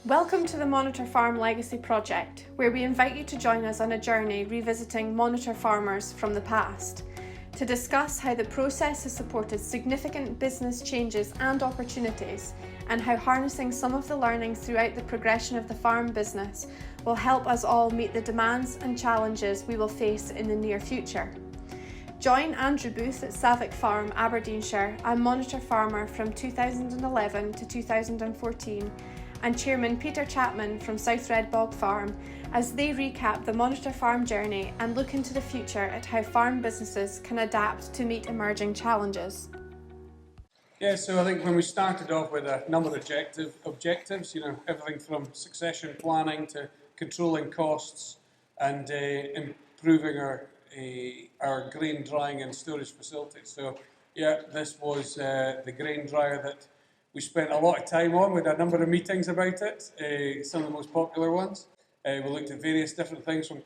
Welcome to the Monitor Farm Legacy Project, where we invite you to join us on a journey revisiting Monitor farmers from the past, to discuss how the process has supported significant business changes and opportunities, and how harnessing some of the learnings throughout the progression of the farm business will help us all meet the demands and challenges we will face in the near future. Join Andrew Booth at Savick Farm, Aberdeenshire, a Monitor farmer from 2011 to 2014, and Chairman Peter Chapman from South Red Bog Farm as they recap the Monitor farm journey and look into the future at how farm businesses can adapt to meet emerging challenges. Yeah, so I think when we started off with a number of objectives, everything from succession planning to controlling costs and improving our grain drying and storage facilities. So yeah, this was the grain dryer that we spent a lot of time on. We had a number of meetings about it, some of the most popular ones. We looked at various different things from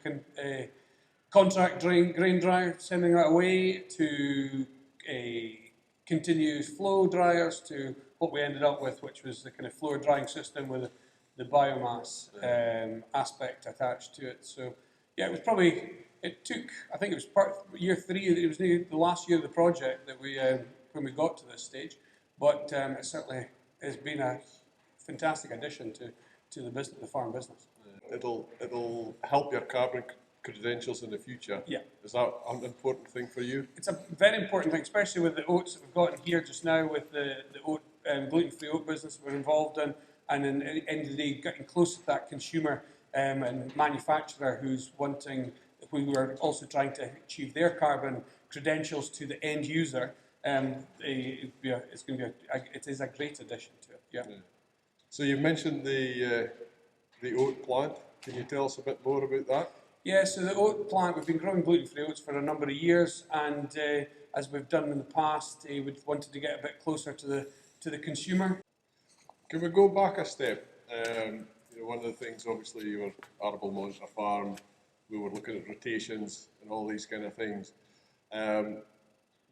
contract grain dryer, sending that away, to continuous flow dryers, to what we ended up with, which was the kind of floor drying system with the biomass aspect attached to it. So yeah, it took, I think it was year 3, it was the last year of the project that when we got to this stage. But it certainly has been a fantastic addition to the farm business. It'll help your carbon credentials in the future. Yeah. Is that an important thing for you? It's a very important thing, especially with the oats that we've got in here just now, with the oat gluten-free oat business we're involved in, and in the end of the day, getting close to that consumer and manufacturer who's wanting, we were also trying to achieve their carbon credentials to the end user. It is a great addition to it. Yeah. So you mentioned the oat plant. Can you tell us a bit more about that? Yeah. So the oat plant, we've been growing gluten-free oats for a number of years, and as we've done in the past, we wanted to get a bit closer to the consumer. Can we go back a step? One of the things, obviously, you were Arable Monitor Farm. We were looking at rotations and all these kind of things.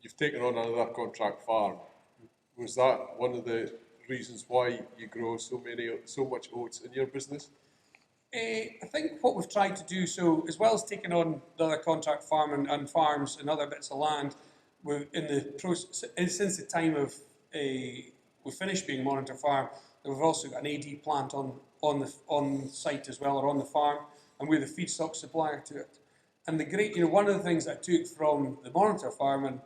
You've taken on another contract farm. Was that one of the reasons why you grow so much oats in your business? I think what we've tried to do, so as well as taking on the other contract farm and farms and other bits of land, we're in the process, since the time of we finished being Monitor Farm, we've also got an AD plant on site as well, or on the farm, and we're the feedstock supplier to it. And the great, one of the things that I took from the Monitor Farm, and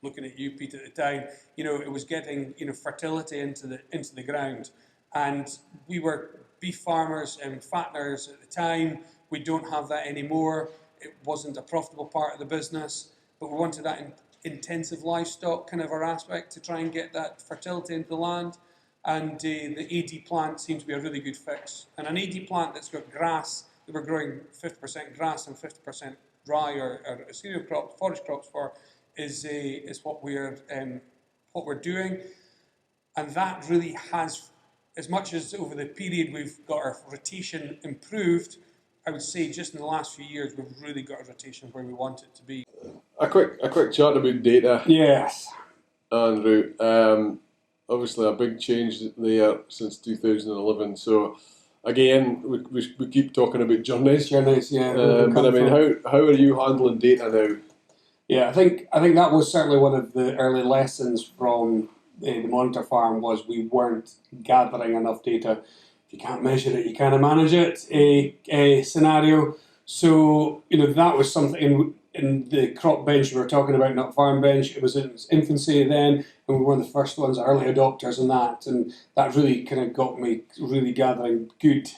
looking at you, Pete, at the time, it was getting, fertility into the ground. And we were beef farmers and fatteners at the time. We don't have that anymore. It wasn't a profitable part of the business, but we wanted that intensive livestock kind of our aspect to try and get that fertility into the land. And the AD plant seemed to be a really good fix. And an AD plant that's got grass, that we're growing 50% grass and 50% dry or cereal crops, forage crops for, is what we're doing, and that really has, as much as over the period we've got our rotation improved, I would say just in the last few years we've really got a rotation where we want it to be. A quick chat about data. Yes, Andrew. Obviously a big change there since 2011. So again, we keep talking about journeys. Journeys, yeah. But I mean, how are you handling data now? Yeah, I think that was certainly one of the early lessons from the Monitor Farm, was we weren't gathering enough data. If you can't measure it, you can't manage it. A scenario. So that was something in the crop bench we were talking about, not farm bench. It was in its infancy then, and we were one of the first ones, early adopters in that, and that really kind of got me really gathering good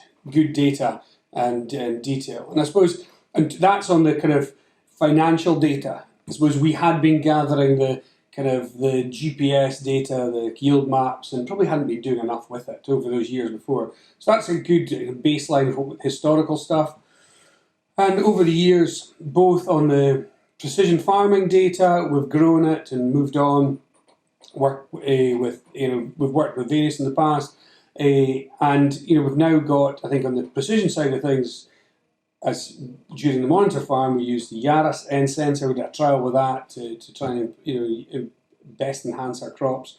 data and detail. And I suppose, and that's on the kind of financial data. I suppose we had been gathering the GPS data, the yield maps, and probably hadn't been doing enough with it over those years before. So that's a good baseline of historical stuff. And over the years, both on the precision farming data, we've grown it and moved on. We've worked with various in the past, and we've now got, I think, on the precision side of things, as during the Monitor Farm, we used the Yaris N sensor. We did a trial with that to try and best enhance our crops.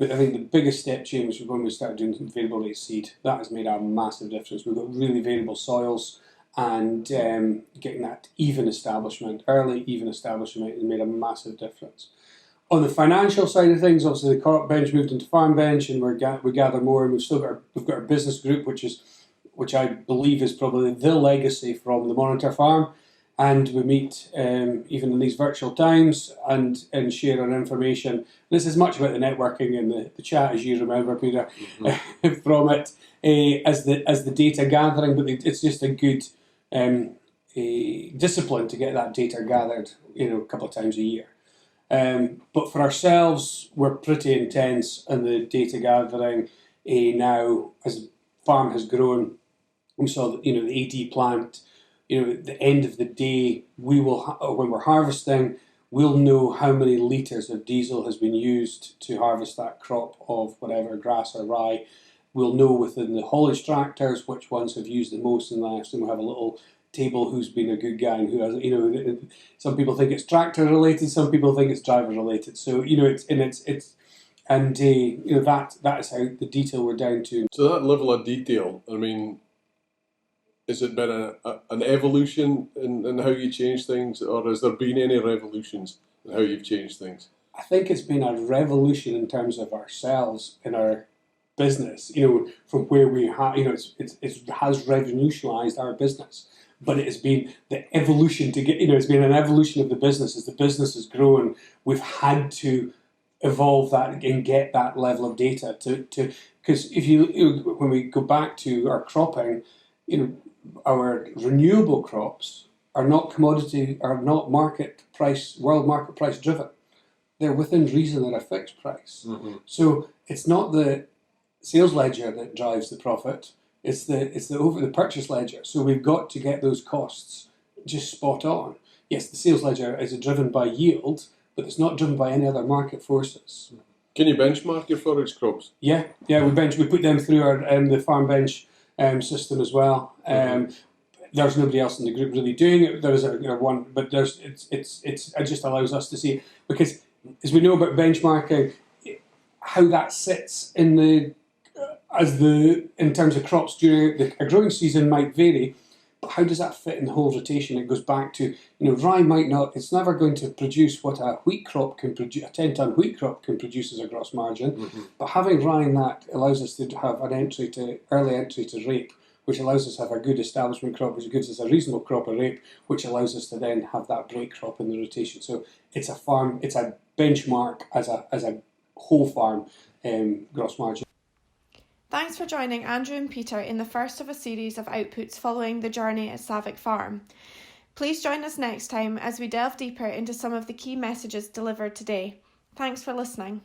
But I think the biggest step change was when we started doing variable rate seed. That has made a massive difference. We've got really variable soils, and getting that even establishment, early even establishment, has made a massive difference. On the financial side of things, obviously the crop bench moved into farm bench, and we gather more, and we've got our business group, which I believe is probably the legacy from the Monitor Farm. And we meet even in these virtual times and share our information. This is much about the networking and the chat, as you remember, Peter, from it as the data gathering. But it's just a good discipline to get that data gathered, a couple of times a year. But for ourselves, we're pretty intense in the data gathering now. As the farm has grown, we saw that the AD plant. At the end of the day, we will, when we're harvesting, we'll know how many litres of diesel has been used to harvest that crop of whatever, grass or rye. We'll know within the haulage tractors which ones have used the most in life, and we'll have a little table who's been a good guy and who has, some people think it's tractor related, some people think it's driver related. So, that is how the detail we're down to. So that level of detail, I mean, has it been an evolution in how you change things, or has there been any revolutions in how you've changed things? I think it's been a revolution in terms of ourselves in our business. From where we have, it has revolutionised our business. But it has been the evolution to get. It's been an evolution of the business as the business has grown. We've had to evolve that and get that level of data to because if when we go back to our cropping, our renewable crops are not commodity, are not market price, world market price driven. They're within reason at a fixed price. Mm-hmm. So it's not the sales ledger that drives the profit. It's the purchase ledger. So we've got to get those costs just spot on. Yes, the sales ledger is driven by yield, but it's not driven by any other market forces. Can you benchmark your forage crops? Yeah. We put them through our the farm bench system as well. There's nobody else in the group really doing it. There is one, but it just allows us to see, because as we know about benchmarking, how that sits in terms of crops during a growing season might vary, but how does that fit in the whole rotation? It goes back to, rye might not, it's never going to produce what a wheat crop can produce, a 10-ton wheat crop can produce as a gross margin, but having rye in that allows us to have an early entry to rape, which allows us to have a good establishment crop, which gives us a reasonable crop of rape, which allows us to then have that break crop in the rotation. So it's a benchmark as a whole farm gross margin. Thanks for joining Andrew and Peter in the first of a series of outputs following the journey at Savick Farm. Please join us next time as we delve deeper into some of the key messages delivered today. Thanks for listening.